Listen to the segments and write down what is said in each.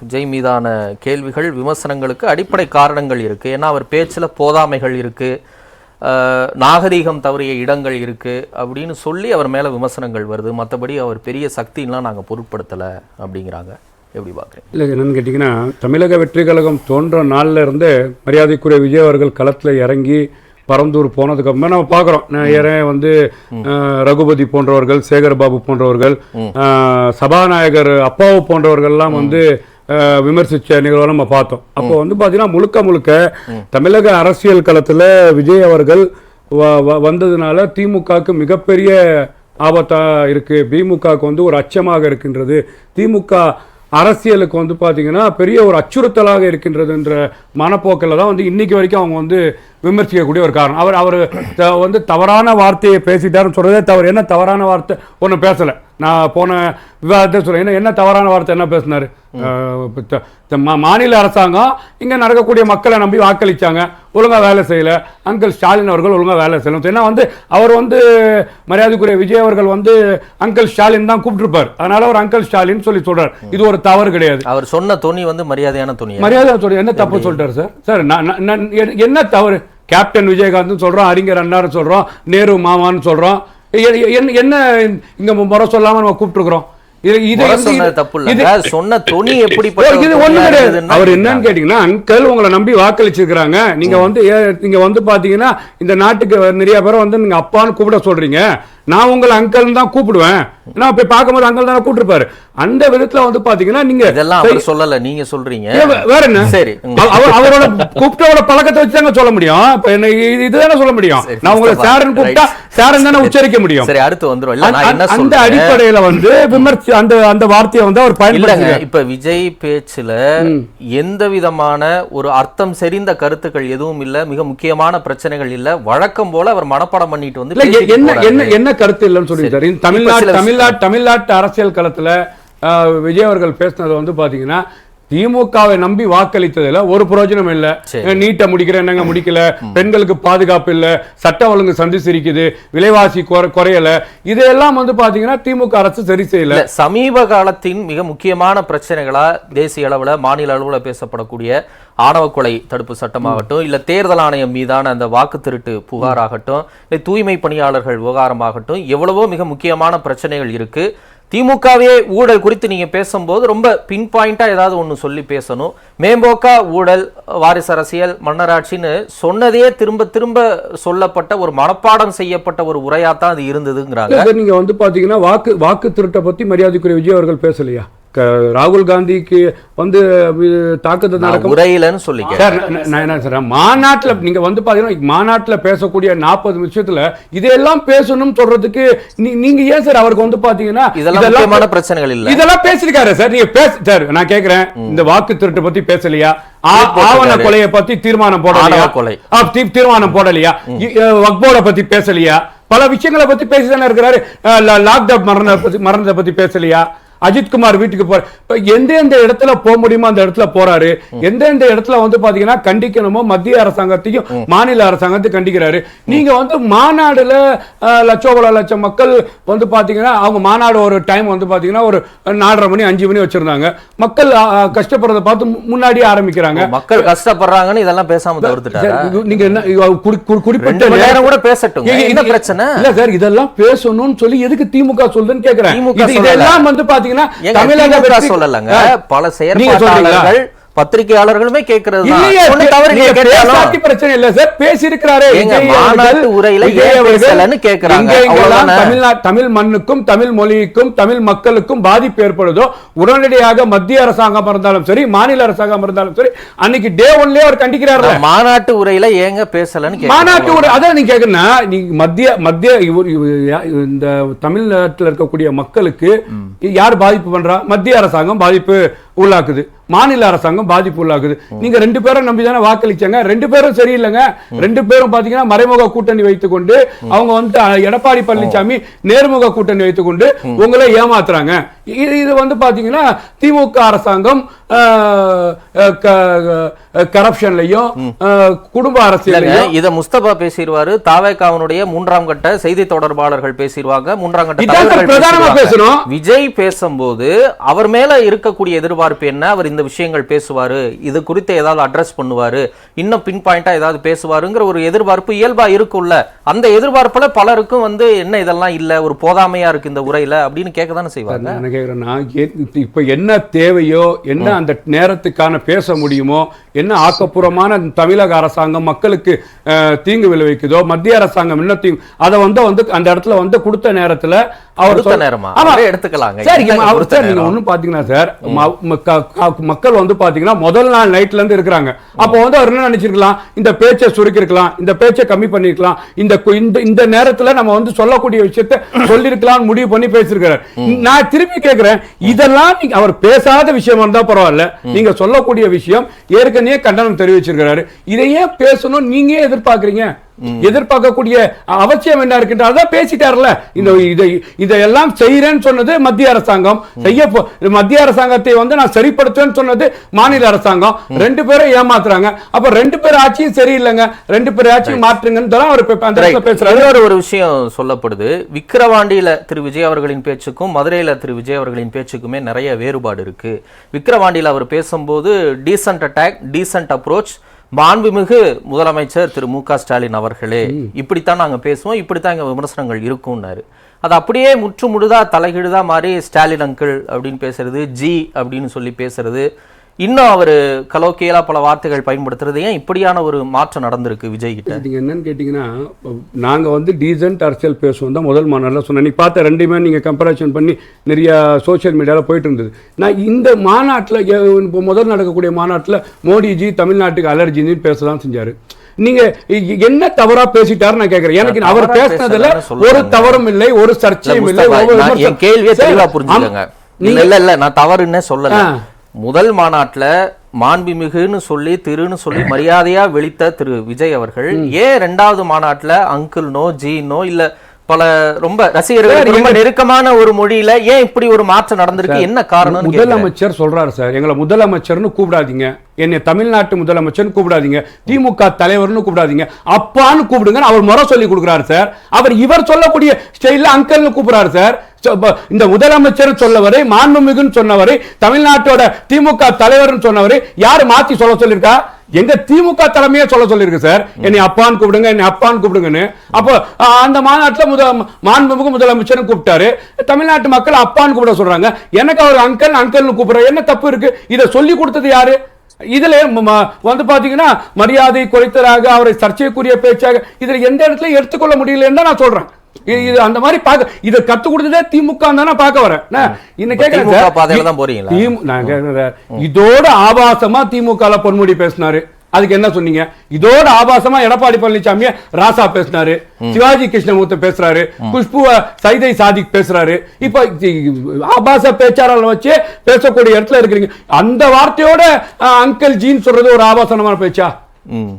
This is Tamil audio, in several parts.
விஜய் மீதான கேள்விகள் விமர்சனங்களுக்கு அடிப்படை காரணங்கள் இருக்குது. ஏன்னா அவர் பேச்சில் போதாமைகள் இருக்குது, நாகரீகம் தவறிய இடங்கள் இருக்குது அப்படின்னு சொல்லி அவர் மேலே விமர்சனங்கள் வருது. மற்றபடி அவர் பெரிய சக்தின்லாம் நாங்கள் பொருட்படுத்தலை அப்படிங்கிறாங்க. எப்படி பார்க்குறீங்க? இல்லை, என்னென்னு கேட்டிங்கன்னா, தமிழக வெற்றி கழகம் தோன்ற நாளில் இருந்து மரியாதைக்குரிய விஜய் அவர்கள் களத்தில் இறங்கி பரந்தூர் போனதுக்கப்புறமா நம்ம பார்க்குறோம். வந்து ரகுபதி போன்றவர்கள், சேகர்பாபு போன்றவர்கள், சபாநாயகர் அப்பாவு போன்றவர்கள்லாம் வந்து விமர்சித்த நிகழ்வை நம்ம பார்த்தோம். அப்போ வந்து பார்த்தீங்கன்னா முழுக்க தமிழக அரசியல் களத்தில் விஜய் அவர்கள் வந்ததுனால திமுகவுக்கு மிகப்பெரிய ஆபத்தாக இருக்குது, திமுகவுக்கு வந்து ஒரு அச்சமாக இருக்கின்றது, திமுக அரசியலுக்கு வந்து பார்த்தீங்கன்னா பெரிய ஒரு அச்சுறுத்தலாக இருக்கின்றதுன்ற மனப்போக்கில் தான் வந்து இன்னைக்கு வரைக்கும் அவங்க வந்து விமர்சிக்கக்கூடிய ஒரு காரணம். அவர் வந்து தவறான வார்த்தையை பேசிட்டாருன்னு சொல்கிறதே தவறு. என்ன தவறான வார்த்தை ஒன்றும் பேசலை. நான் போன விவாதத்தை சொல்கிறேன், என்ன தவறான வார்த்தை என்ன பேசினார்? மாநில அரசாங்கம் இங்கே நடக்கக்கூடிய மக்களை நம்பி வாக்களித்தாங்க, ஒழுங்காக வேலை செய்யலை, அங்கிள் ஸ்டாலின் அவர்கள் ஒழுங்காக வேலை செய்யணும். ஏன்னா வந்து அவர் வந்து மரியாதைக்குரிய விஜய் அவர்கள் வந்து அங்கிள் ஸ்டாலின் தான் கூப்பிட்டுருப்பார், அதனால அவர் அங்கிள் ஸ்டாலின் சொல்லி சொல்றார். இது ஒரு தவறு கிடையாது. அவர் சொன்ன துணி வந்து மரியாதையான துணி. மரியாதையான துணி என்ன தப்பு சொல்லிட்டாரு சார்? சார் என்ன தவறு? கேப்டன் விஜயகாந்த் சொல்றோம், அறிஞர் அண்ணாரு சொல்றோம், நேரு மாமான்னு சொல்றோம், என்ன இங்க முறை சொல்லாம நம்ம கூப்பிட்டுருக்கிறோம். அவர் என்னன்னு கேட்டீங்கன்னா, அங்கிள் உங்களை நம்பி வாக்களிச்சிருக்கிறாங்க, நீங்க வந்து பாத்தீங்கன்னா இந்த நாட்டுக்கு நிறைய பேரை வந்து நீங்க அப்பான்னு கூப்பிட சொல்றீங்க, நான் உங்களை அங்கிள் தான் கூப்பிடுவேன், நான் போய் பார்க்கும்போது அங்கிள் தானே கூப்பிட்டுருப்பாரு. அந்த விதத்துல வந்து பாத்தீங்கன்னா நீங்க இதெல்லாம் சொல்லல, நீங்க சொல்றீங்க வேற என்ன? சரி, அவரோட கூப்பிட்டோட பழக்கத்தை வச்சு தாங்க சொல்ல முடியும். இப்ப என்ன இதுதானே சொல்ல முடியும். நான் உங்களை சாரன் கூப்பிட்டா சாரன் தானே உச்சரிக்க முடியும். சரி, அடுத்து வந்துரும். அந்த அடிப்படையில வந்து விமர்சி அந்த வார்த்தையை வந்து அவர் பயன்படுத்துறாங்க. இப்ப விஜய் பேச்சுல எந்த விதமான ஒரு அர்த்தம் செறிந்த கருத்துக்கள் எதுவும் இல்ல, மிக முக்கியமான பிரச்சனைகள் இல்ல, வழக்கம் போல அவர் மனப்பாடம் பண்ணிட்டு வந்து என்ன கருத்து இல்லைன்னு சொல்லிட்டாரு. தமிழ்நாட்டு அரசியல் களத்துல விஜய் அவர்கள் பேசினது வந்து பாத்தீங்கன்னா, திமுகவை நம்பி வாக்களித்ததுல ஒரு பிரயோஜனம் இல்ல, நீட்டை முடிக்கிற என்னங்க முடிக்கல, பெண்களுக்கு பாதுகாப்பு இல்ல, சட்ட ஒழுங்கு சந்திச்சிருக்குது, விலைவாசி குறையல, இதெல்லாம் வந்து பாத்தீங்கன்னா திமுக அரசு சரி செய்யல. சமீப காலத்தின் மிக முக்கியமான பிரச்சனைகளா தேசிய அளவுல மாநில அளவுல பேசப்படக்கூடிய ஆணவ கொலை தடுப்பு சட்டமாகட்டும், இல்ல தேர்தல் ஆணையம் மீதான அந்த வாக்கு திருட்டு புகாராகட்டும், இல்லை தூய்மை பணியாளர்கள் விவகாரமாகட்டும், எவ்வளவோ மிக முக்கியமான பிரச்சனைகள் இருக்கு. திமுகவே ஊழல் குறித்து நீங்க பேசும்போது ரொம்ப பின் பாயிண்டா ஏதாவது ஒண்ணு சொல்லி பேசணும். மேம்போக்கா ஊழல், வாரிசு அரசியல், மன்னராட்சின்னு சொன்னதே திரும்ப திரும்ப சொல்லப்பட்ட ஒரு மனப்பாடம் செய்யப்பட்ட ஒரு உரையாத்தான் அது இருந்ததுங்கிறாங்க. நீங்க வந்து பாத்தீங்கன்னா வாக்கு திருட்டை பத்தி மரியாதைக்குரிய விஜய் அவர்கள் பேசலையா? ராகுல் காந்திக்கு வந்து தாக்குதல் நடக்கும் உரையிலன்னு சொல்லிக்க மாநாட்டுல நீங்க வந்து பாத்தீங்கன்னா மாநாட்டுல பேசக்கூடிய 40 விஷயத்துல இதெல்லாம் பேசணும் சொல்றதுக்கு நீங்க ஏன் சார் அவருக்கு வந்து பாத்தீங்கன்னா இதெல்லாம் பிரச்சனைகள் இல்ல, இதெல்லாம் பேசிருக்காரு சார். நீங்க சார் நான் கேக்குறேன், இந்த வாக்கு திருட்டு பத்தி பேசலையா? ஆவண கொலையை பத்தி தீர்மானம் போடலையா? தீர்மானம் போடலையா? வக்போர்டை பத்தி பேசலையா? பல விஷயங்களை பத்தி பேசிதானே இருக்கிறாரு. லாக்டவுன் மரணத்தை பத்தி பேசலையா? அஜித்குமார் வீட்டுக்கு போற எந்தெந்த இடத்துல போக முடியுமோ அந்த இடத்துல போறாரு. எந்தெந்த இடத்துல வந்து பாத்தீங்கன்னா கண்டிக்கணுமோ மத்திய அரசாங்கத்தையும் மாநில அரசாங்கத்தையும் கண்டிக்கிறாரு. நீங்க வந்து மாநாடுல லட்சம் மக்கள் வந்து பாத்தீங்கன்னா அவங்க மாநாடு ஒரு டைம் வந்து பாத்தீங்கன்னா ஒரு 4:30 மணி 5 மணி வச்சிருந்தாங்க. மக்கள் கஷ்டப்படுறத பார்த்து முன்னாடியே ஆரம்பிக்கிறாங்க. மக்கள் கஷ்டப்படுறாங்கன்னு இதெல்லாம் பேசாம தவிர்த்துட்டாங்க. நீங்க என்ன குறிப்பிட்ட நேரம் கூட பேசட்டும், என்ன பிரச்சனை இல்ல சார். இதெல்லாம் பேசணும்னு சொல்லி எதுக்கு திமுக சொல்லுதுன்னு கேக்குறேன். இதெல்லாம் வந்து பாத்தீங்கன்னா சொல்லலங்க, பல செயற்பாட்டாளர்கள் பத்திரிகையாளர்களுமே கேட்கிறது பிரச்சனை இல்ல சார். பேசியிருக்கிறாரு தமிழ் மண்ணுக்கும் தமிழ் மொழிக்கும் தமிழ் மக்களுக்கும் பாதிப்பு ஏற்படுதோ உடனடியாக மத்திய அரசாங்கம் இருந்தாலும் சரி மாநில அரசாங்கம் இருந்தாலும் சரி அன்னைக்கு டே ஒன்லயே அவர் கண்டிக்கிறாரு. மாநாட்டு உரையில ஏங்க பேசலன்னு மாநாட்டு உரை அதான் நீங்க கேக்குறீங்க. நீங்க மத்திய இந்த தமிழ்நாட்டில் இருக்கக்கூடிய மக்களுக்கு யார் பாதிப்பு பண்றா? மத்திய அரசாங்கம் பாதிப்பு உள்ளாக்குது, மாநில அரசாங்கம் பாதிப்பு உள்ளாக்குது. நீங்க 2 பேரும் நம்பிதானே வாக்களிச்சாங்க. 2 பேரும் சரியில்லைங்க. 2 பேரும் பாத்தீங்கன்னா மறைமுக கூட்டணி வைத்துக் கொண்டு அவங்க வந்து எடப்பாடி பழனிசாமி நேர்முக கூட்டணி வைத்துக் கொண்டு உங்களை ஏமாத்துறாங்க. இது வந்து பாத்தீங்கன்னா திமுக அரசாங்கம் கரப்ஷன்லயும் குடும்ப அரசியலையும் இத முஸ்தபா பேசிடுவாரு. தாவேகாவினுடைய 3ஆம் கட்ட செய்தி தொடர்பாளர்கள் பேசிடுவாங்க, 3ஆம் கட்ட பிரதானமா பேசணும். விஜய் பேசும்போது அவர் மேல இருக்கக்கூடிய எதிர்பார்ப்பு என்ன, அவர் இந்த விஷயங்கள் பேசுவாரு, இது குறித்து ஏதாவது அட்ரஸ் பண்ணுவாரு, இன்னும் பின் பாயிண்டா ஏதாவது பேசுவாருங்கிற ஒரு எதிர்பார்ப்பு இயல்பா இருக்குல்ல. அந்த எதிர்பார்ப்புல பலருக்கும் வந்து என்ன இதெல்லாம் இல்ல, ஒரு போதாமையா இருக்கு இந்த உரையில அப்படின்னு கேட்கதானே செய்வாங்க. நான் கேட்கிறேன், இப்ப என்ன தேவையோ, என்ன அந்த நேரத்துக்கான பேச முடியுமோ, என்ன ஆக்கப்பூர்வமான தமிழக அரசாங்கம் மக்களுக்கு தீங்கு விளைவிக்குதோ, மத்திய அரசாங்கம் என்ன தீங்கு அதை வந்து அந்த இடத்துல வந்து கொடுத்த நேரத்துல அவர் எடுத்துக்கலாங்க. நீங்க ஒண்ணு பாத்தீங்கன்னா சார், மக்கள் வந்து பாத்தீங்கன்னா முதல் நாள் நைட்ல இருந்து இருக்கிறாங்க. அப்போ வந்து அவர் என்ன நினைச்சிருக்கலாம், இந்த பேச்சை சுருக்கி இருக்கலாம், இந்த பேச்சை கம்மி பண்ணிருக்கலாம், இந்த நேரத்துல நம்ம வந்து சொல்லக்கூடிய விஷயத்தை சொல்லிருக்கலாம் முடிவு பண்ணி பேசிருக்கிறார். நான் திருப்பி கேட்கிறேன், இதெல்லாம் அவர் பேசாத விஷயம் இருந்தா பரவாயில்ல, நீங்க சொல்லக்கூடிய விஷயம் ஏற்கனவே கண்டனம் தெரிவிச்சிருக்கிறாரு, இதையே பேசணும் நீங்க எதிர்பார்க்கறீங்க? எதிர்பார்க்கக்கூடிய அவசியம் என்ன இருக்கின்ற அதான் பேசிட்டார்ல. இதெல்லாம் செய்யறேன்னு சொன்னது மத்திய அரசாங்கம், மத்திய அரசாங்கத்தை வந்து நான் சரிப்படுத்துவேன்னு சொன்னது மாநில அரசாங்கம். ரெண்டு பேரும் ஏமாத்துறாங்க. அப்ப ரெண்டு பேர் ஆட்சியும் சரியில்லைங்க, ரெண்டு பேர் ஆட்சியும் மாற்றுங்கன்னு அவர் பேசுறாரு. ஒரு விஷயம் சொல்லப்படுது, விக்கிரவாண்டியில திரு விஜய் அவர்களின் பேச்சுக்கும் மதுரையில திரு விஜய் அவர்களின் பேச்சுக்குமே நிறைய வேறுபாடு இருக்கு. விக்கிரவாண்டியில அவர் பேசும்போது டீசன்ட் அட்டாக், டீசன்ட் அப்ரோச், மாண்புமிகு முதலமைச்சர் திரு மு க ஸ்டாலின் அவர்களே, இப்படித்தான் நாங்க பேசுவோம், இப்படித்தான் எங்க விமர்சனங்கள் இருக்கும்னாரு. அது அப்படியே முற்று முழுதா தலைகீழுதா மாறி ஸ்டாலின் அங்கிள் அப்படின்னு பேசுறது, ஜி அப்படின்னு சொல்லி பேசுறது, இன்னும் அவர் கலோக்கியலா பல வார்த்தைகள் பயன்படுத்துறது, ஏன் இப்படியான ஒரு மாற்றம் நடந்திருக்கு விஜய் கிட்ட? நீங்க என்னன்னு கேட்டீங்கன்னா, நாங்க வந்து டீசன்ட் அரசியல் பேசுவோம் தான் முதல் மாநாட்டில் சொன்னேன். நீ பார்த்த ரெண்டுமே நீங்க கம்பேரிசன் பண்ணி நிறைய சோசியல் மீடியால போயிட்டு இருந்தது. நான் இந்த மாநாட்டில் இப்போ முதல் நடக்கக்கூடிய மாநாட்டில் மோடிஜி தமிழ்நாட்டுக்கு அலர்ஜின்னு பேசலாம் செஞ்சாரு. நீங்க என்ன தவறா பேசிட்டாரு நான் கேக்குறேன். எனக்கு அவர் பேசினதுல ஒரு தவறும் இல்லை, ஒரு சர்ச்சையும் இல்லை. என் கேள்வியை தெளிவா புரிஞ்சுக்கங்க. இல்ல நான் தவறுன்னு சொல்லல. முதல் மாநாட்டுல மாண்புமிகுன்னு சொல்லி திருன்னு சொல்லி மரியாதையா வெளித்த திரு விஜய் அவர்கள் ஏன் 2வது மாநாட்டுல அங்கிள் நோ, ஜி நோ, இல்ல பல ரொம்ப ரசிகர்கள் ரொம்ப நெருக்கமான ஒரு மொழியில ஏன் இப்படி ஒரு மாற்றம் நடந்திருக்கு, என்ன காரணம்? முதலமைச்சர் சொல்றாரு சார், எங்களை முதலமைச்சர்னு கூப்பிடாதீங்க, என்னை தமிழ்நாட்டு முதலமைச்சர் கூப்பிடாதீங்க, திமுக தலைவர்னு கூப்பிடாதீங்க, அப்பான்னு கூப்பிடுங்க அவர் முறை சொல்லி கொடுக்கிறாரு சார். இவர் சொல்லக்கூடிய ஸ்டைல்ல அங்கிள்னு கூப்பிடுறாரு சார். இந்த முதலமைச்சர் சொல்லவரை, மாண்புமிகுன்னு சொன்னவரை, தமிழ்நாட்டோட திமுக தலைவர் சொன்னவரை யாரு மாத்தி சொல்ல சொல்லிருக்கா? எங்க திமுக தலைமையே சொல்ல சொல்லிருக்கு சார், என்னை அப்பான்னு கூப்பிடுங்க, என்னை அப்பான்னு கூப்பிடுங்கன்னு. அப்போ அந்த மாநாட்டில் மாண்புமிகு முதலமைச்சர் கூப்பிட்டாரு, தமிழ்நாட்டு மக்கள் அப்பான்னு கூப்பிட சொல்றாங்க. எனக்கு அவர் அங்கிள் அங்கிள்னு கூப்பிடுற என்ன தப்பு இருக்கு? இதை சொல்லி கொடுத்தது யாரு? இதுல வந்து பாத்தீங்கன்னா மரியாதை குறைத்தராக, அவரை சர்ச்சைக்குரிய பேச்சாக இதுல எந்த இடத்துல எடுத்துக்கொள்ள முடியலன்னு தான் நான் சொல்றேன். இது அந்த மாதிரி பாக்க இத கத்து கொடுத்ததே திமுக தானே பார்க்க வரேன். இன்னும் கேக்குறேன், இதோட ஆபாசமா திமுக பொன்முடி பேசினாரு, அதுக்கு என்ன சொன்னீங்க? இதோட ஆபாசமா எடப்பாடி பழனிசாமியை ராசா பேசினாரு, சிவாஜி கிருஷ்ணமூர்த்தி பேசுறாரு, குஷ்பு சைதை சாதிக் பேசுறாரு. இப்ப ஆபாச பேச்சாளர் வச்சு பேசக்கூடிய இடத்துல இருக்கிறீங்க. அந்த வார்த்தையோட அங்கிள் ஜீன் சொல்றது ஒரு ஆபாசமான பேச்சா?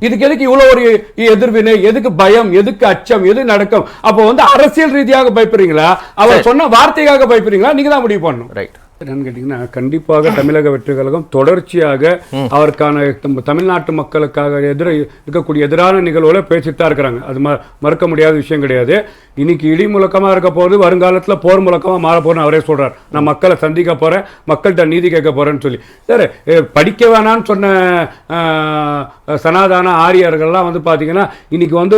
இதுக்கு எதுக்கு இவ்வளவு ஒரு எதிர்வினை, எதுக்கு பயம், எதுக்கு அச்சம், எது நடக்கும்? அப்போ வந்து அரசியல் ரீதியாக பயப்படுறீங்களா, அவர் சொன்ன வார்த்தைக்காக பயப்படுறீங்களா? நீங்க தான் முடிவு பண்ணணும். ரைட். என்னன்னு கேட்டீங்கன்னா, கண்டிப்பாக தமிழக வெற்றி கழகம் தொடர்ச்சியாக அவருக்கான தமிழ்நாட்டு மக்களுக்காக இருக்கக்கூடிய எதிரான நிகழ்வுகளை பேசிட்டு தான் இருக்கிறாங்க. அது மறுக்க முடியாத விஷயம் கிடையாது. இன்னைக்கு இடி முழக்கமா இருக்க போது வருங்காலத்தில் போர் முழக்கமா மாற போறேன்னு அவரே சொல்றாரு. நான் மக்களை சந்திக்க போறேன், மக்கள்கிட்ட நீதி கேட்க போறேன்னு சொல்லி. சரி, படிக்க வேணான்னு சொன்ன சனாதான ஆரியர்கள்லாம் வந்து பாத்தீங்கன்னா இன்னைக்கு வந்து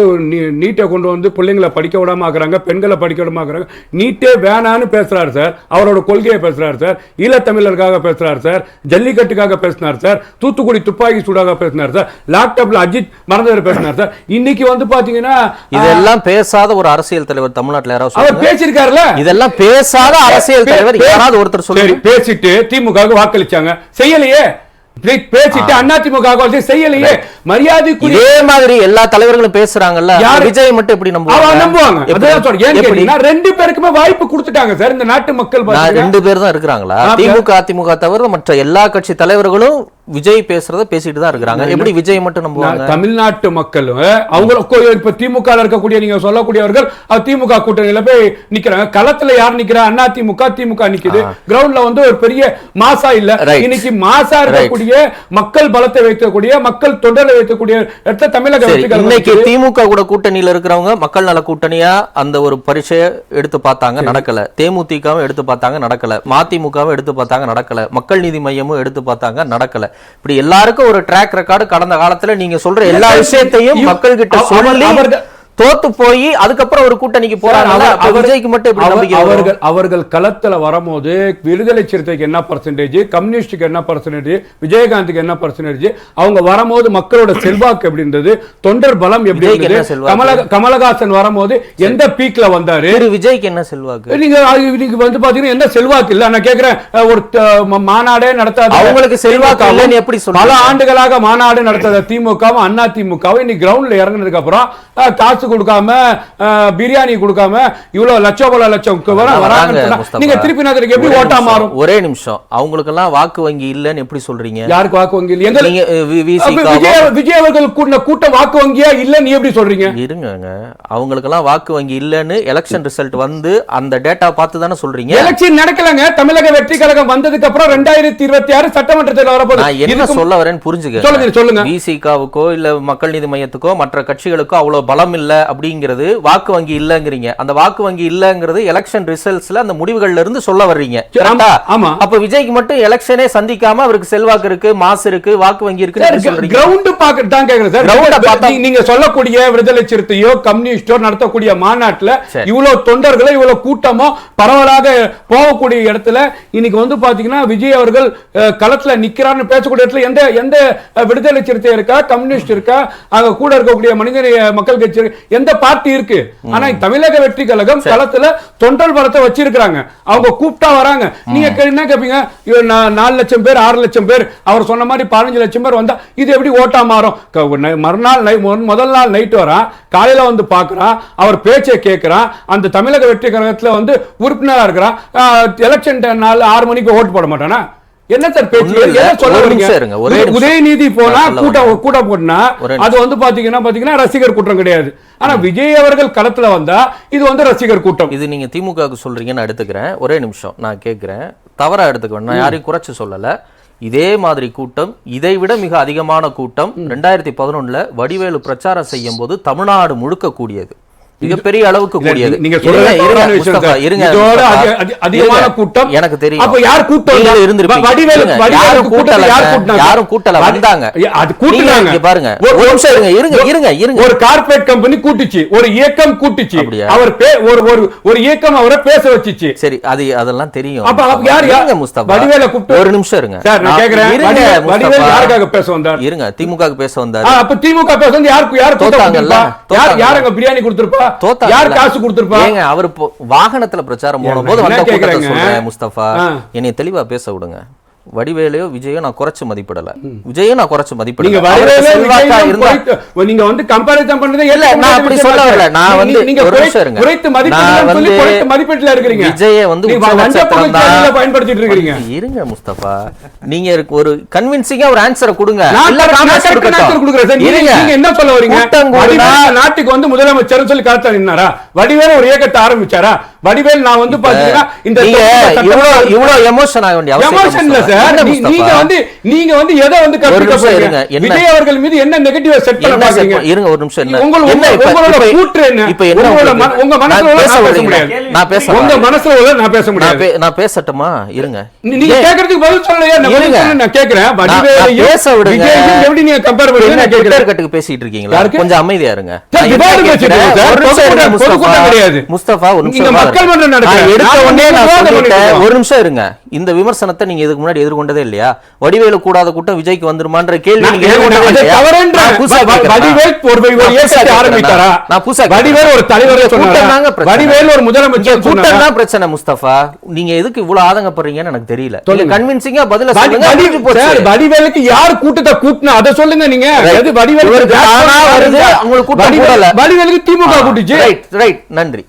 நீட்டை கொண்டு வந்து பிள்ளைங்களை படிக்க விடாம ஆக்குறாங்க, பெண்களை படிக்க விடாம ஆக்குறாங்க. நீட்டே வேணான்னு பேசுறாரு சார், அவரோட கொள்கையை பேசுறாரு சார், ஈழத்தமிழருக்காக பேசுறாரு சார், ஜல்லிக்கட்டுக்காக பேசினார் சார், தூத்துக்குடி துப்பாக்கி சூடாக பேசினார் சார், லேப்டாப்ல அஜித் மறந்தவர் பேசினார் சார். இன்னைக்கு வந்து பாத்தீங்கன்னா இதெல்லாம் பேசாத ஒரு அரசியல் தலைவர் தமிழ்நாட்டில் யாராவது அவர் பேசியிருக்காருல்ல? இதெல்லாம் பேசாத அரசியல் தலைவர் யாராவது ஒருத்தர் சொல்லி பேசிட்டு திமுக வாக்களிச்சாங்க, செய்யலையே. பேசிட்டு அதிமுக செய்யலையே. மரியாதைக்குரிய இதே மாதிரி எல்லா தலைவர்களும் பேசுறாங்கல்ல, விஜய் மட்டும் எப்படி நம்புவாங்க? ரெண்டு பேருக்குமே வாய்ப்பு கொடுத்துட்டாங்க சார் இந்த நாட்டு மக்கள். 2 பேர் தான் இருக்கிறாங்களா? திமுக அதிமுக தவிர மற்ற எல்லா கட்சி தலைவர்களும் விஜய் பேசுறத பேசிட்டு தான் இருக்காங்க. எப்படி விஜய் மட்டும் நம்புவாங்க? தமிழ்நாட்டு மக்களும் அவங்களுக்கு இப்ப திமுக இருக்கக்கூடிய நீங்க சொல்லக்கூடியவர்கள் திமுக கூட்டணியில போய் நிக்கிறாங்க. களத்துல யார் நிக்கிறா? அண்ணா திமுக நிக்குது. கிரவுண்ட்ல வந்து ஒரு பெரிய மாசா இல்ல. இன்னைக்கு மாசா இருக்கக்கூடிய மக்கள் பலத்தை வைக்கக்கூடிய மக்கள் தொண்டரை வைக்கக்கூடிய இடத்துல தமிழக இன்னைக்கு திமுக கூட கூட்டணியில இருக்கிறவங்க மக்கள் நல கூட்டணியா அந்த ஒரு பரீட்சையை எடுத்து பார்த்தாங்க, நடக்கல. தேமுதிகவும் எடுத்து பார்த்தாங்க, நடக்கல. மதிமுகவும் எடுத்து பார்த்தாங்க, நடக்கல. மக்கள் நீதி மையமும் எடுத்து பார்த்தாங்க, நடக்கல. இப்படி எல்லாருக்கும் ஒரு ட்ராக் ரெக்கார்டு கடந்த காலத்துல நீங்க சொல்ற எல்லா விஷயத்தையும் மக்கள் கிட்ட சொல்லி தோத்து போய் அதுக்கப்புறம் ஒரு கூட்டணிக்கு போறாங்க. விஜய்க்கு மட்டும் அவர்கள் களத்துல வரும்போது விடுதலை சிறுத்தைக்கு என்ன பர்சன்டேஜ், கம்யூனிஸ்டுக்கு என்ன பர்சன்டேஜ், விஜயகாந்துக்கு என்ன பர்சன்டேஜ், அவங்க வரும்போது மக்களோட செல்வாக்கு எப்படி இருந்தது, தொண்டர் பலம் எப்படி இருந்தது, கமலஹாசன் வரும்போது எந்த பீக்ல வந்தாரு, விஜய்க்கு என்ன செல்வாக்கு, நீங்க வந்து பாத்தீங்கன்னா என்ன செல்வாக்கு இல்ல. நான் கேக்குறேன், ஒரு மாநாடே நடத்தாத அவங்களுக்கு செல்வாக்கு எப்படி சொல்ல, பல ஆண்டுகளாக மாநாடு நடத்தாத திமுகவும் அண்ணா திமுகவும் இன்னைக்கு கிரவுண்ட்ல இறங்குனதுக்கு அப்புறம் காசு கொடுக்காம பிரியாணி கொடுக்காம இவ்வளவு லட்சம் பல லட்சம் நீங்க திருப்பி எப்படி ஓட்டா மாறும்? ஒரே நிமிஷம், அவங்களுக்கு எல்லாம் வாக்கு வங்கி இல்லன்னு எப்படி சொல்றீங்க? யாருக்கு வாக்கு வங்கி இல்ல? விஜய் அவர்கள் கூட்டம் வாக்கு வங்கியா இல்ல நீ எப்படி சொல்றீங்க? இருங்க, அவங்களுக்கு எல்லாம் வாக்கு வங்கி இல்லன்னு எலெக்ஷன் ரிசல்ட் வந்து அந்த டேட்டா பார்த்து தானே சொல்றீங்க. எலெக்ஷன் நடக்கலங்க. தமிழக வெற்றி கழகம் வந்ததுக்கு அப்புறம் 2026 சட்டமன்றத்தில் வரப்போகுது. நான் என்ன சொல்ல வரேன்னு புரிஞ்சுக்க. சொல்லுங்க. விசிகாவுக்கோ இல்ல மக்கள் நீதி மையத்துக்கோ மற்ற கட்சிகளுக்கோ அவ்வளவு பலம் இல்ல அப்படிங்கிறது வாக்கு வங்கி இல்லங்கிறீங்க. அந்த வாக்கு வங்கி இல்லங்கிறது எலெக்ஷன் ரிசல்ட்ஸ்ல அந்த முடிவுகள்ல இருந்து சொல்ல வர்றீங்க. அப்ப விஜய்க்கு மட்டும் எலெக்ஷனே சந்திக்காம அவருக்கு செல்வாக்கு இருக்கு, மாசு இருக்கு, வாக்கு வங்கி இருக்கு சொல்றீங்க. கிரவுண்ட் பார்க்க தான் கேக்குறேன் சார். கிரவுண்ட பார்த்தா நீங்க சொல்லக்கூடிய விடுதலை சிறுத்தையோ கம்யூனிஸ்டோ நடத்தக்கூடிய மாநாட்டுல இவ்வளவு தொண்டர்களோ இவ்வளவு கூட்டமோ பரவலாக போகக்கூடிய இடத்துல இன்னைக்கு வந்து பாத்தீங்கன்னா விஜய் அவர்கள் களத்துல நிக்கிறான்னு பேசக்கூடிய இடத்துல எந்த எந்த விடுதலை சிறுத்தை இருக்கா, கம்யூனிஸ்ட் இருக்கா, அங்க கூட இருக்கக்கூடிய மனித மக்கள் கட்சி எந்த பார்ட்டி இருக்கு? ஆனா தமிழக வெற்றி கழகம் களத்துல தொண்டர் பலத்தை வச்சிருக்காங்க. அவங்க கூப்பிட்டா வராங்க. நீங்க என்ன கேப்பீங்க? 4 லட்சம் பேர் 6 லட்சம் பேர் அவர் சொன்ன மாதிரி 15 லட்சம் பேர் வந்தா இது எப்படி ஓட்டா மாறும்? மறுநாள் முதல் நாள் நைட் வரான், காலையில வந்து பாக்குறான், அவர் பேச்சை கேட்கிறான், அந்த தமிழக வெற்றி கழகத்துல வந்து உறுப்பினரா இருக்கிறான். எலெக்ஷன் நாள் 6 மணிக்கு ஓட்டு போட மாட்டானா? என்ன சார் பேச்சு? என்ன சொல்ல வரீங்க? உதயநிதி போனா கூட்டம் போட்டா அது வந்து பாத்தீங்கன்னா ரசிகர் கூட்டம் கிடையாது. ஆனா விஜய் அவர்கள் களத்துல வந்தா இது வந்து ரசிகர் கூட்டம். இது நீங்க திமுகவுக்கு சொல்றீங்கன்னு எடுத்துக்கிறேன். ஒரே நிமிஷம் நான் கேட்கிறேன், தவறா எடுத்துக்க, நான் யாரையும் குறைச்சு சொல்லல. இதே மாதிரி கூட்டம், இதை விட மிக அதிகமான கூட்டம் 2011 வடிவேலு பிரச்சாரம் செய்யும் போது தமிழ்நாடு முழுக்க கூடியது. மிகப்பெரிய அளவுக்கு கூடியது. நீங்க அதிகமான கூட்டம் எனக்கு தெரியும். அப்ப யார் கூட்டம் யாரும் கூட்டல வந்தாங்க. அது கூட்டுனாங்க பாருங்க. ஒரு நிமிஷம் இருங்க. ஒரு கார்ப்பரேட் கம்பெனி கூட்டிச்சு, ஒரு இயக்கம் கூட்டிச்சு, அவர் ஒரு இயக்கம் அவரை பேச வச்சிச்சு. சரி, அது அதெல்லாம் தெரியும். அப்ப யார் முஸ்தபா வடிவேல கூப்பிட்டு ஒரு நிமிஷம் இருங்க. சார் நான் கேக்குறேன், வடிவேல் யாருக்காக பேச வந்தார்? இருங்க, திமுகவுக்கு பேச வந்தார். அப்ப திமுக பேச வந்து யார் தோத்தாங்கல்ல? யாரங்க பிரியாணி கொடுத்திருப்பா? யார் காசு கொடுத்திருப்பாங்க? அவர் வாகனத்துல பிரச்சாரம் போடும்போது வந்த கூட்டத்தை சொல்றேன் முஸ்தபா, என்னை தெளிவா பேச விடுங்க. வடிவேலையோ விஜயோ நான் குறைச்சு மதிப்பிடல. விஜயோ நான் குறைச்சு மதிப்பிடல. நீங்க வந்து கம்பேரிசன் பண்றது இல்ல, நான் அப்படி சொல்ல வரல. நான் வந்து நீங்க குறைத்து மதிப்பிடல இருக்கீங்க. விஜய வந்து பயன்படுத்திட்டு இருக்கீங்க. இருங்க முஸ்தபா, நீங்க ஒரு கன்வின்சிங்கா ஒரு ஆன்சரை கொடுங்க. நீங்க என்ன சொல்ல வரீங்க? நாட்டுக்கு வந்து முதலமைச்சர் சொல்லி கருத்தா நின்னாரா? வடிவேல் ஒரு இயக்கத்தை ஆரம்பிச்சாரா? வடிவேல் நான் வந்து பாத்தீங்கன்னா இந்த இவ்வளவு எமோஷன் ஆக வேண்டிய அவசியம் இல்ல சார். நீங்க வந்து எதை வந்து கற்பிக்க போறீங்க? விஜய் அவர்கள் மீது என்ன நெகட்டிவ் செட் பண்ண பாக்குறீங்க? இருங்க ஒரு நிமிஷம். என்ன உங்களோட கூற்று என்ன? இப்போ என்ன உங்க மனசுல பேச முடியாது. நான் பேச உங்க மனசுல நான் பேச முடியாது. நான் பேசட்டுமா? இருங்க, நீங்க கேக்குறதுக்கு பதில் சொல்லலையா? நான் கேக்குறேன், வடிவேல் பேச விடுங்க. விஜய் எப்படி நீங்க கம்பேர் பண்றீங்க? நான் கேக்குறேன். கட்டுக்கு பேசிட்டு இருக்கீங்களா? கொஞ்சம் அமைதியா இருங்க. முஸ்தபா ஒரு நிமிஷம். ஒரு நிமிஷம் இருங்க. இந்த விமர்சனத்தை நீங்க இதுக்கு முன்னாடி எதிர்கொண்டதே இல்லையா? வடிவேலு கூடாத கூட்டம் விஜய்க்கு வந்துருமான்ற கேள்வி நீங்க எதிர்கொண்டதே இல்லையா? வடிவேல் ஒரு தலைவரே சொன்னாங்க, வடிவேல் ஒரு முதலமைச்சர் கூட்டம் தான் பிரச்சனை. முஸ்தபா, நீங்க எதுக்கு இவ்வளவு ஆதங்கப்படுறீங்கன்னு எனக்கு தெரியல. கன்வின்சிங்கா பதில சொல்லுங்க. வடிவேலுக்கு யார் கூட்டத்தை கூட்டினா அதை சொல்லுங்க. நீங்க வடிவேலுக்கு திமுக கூட்டிச்சு. ரைட், நன்றி.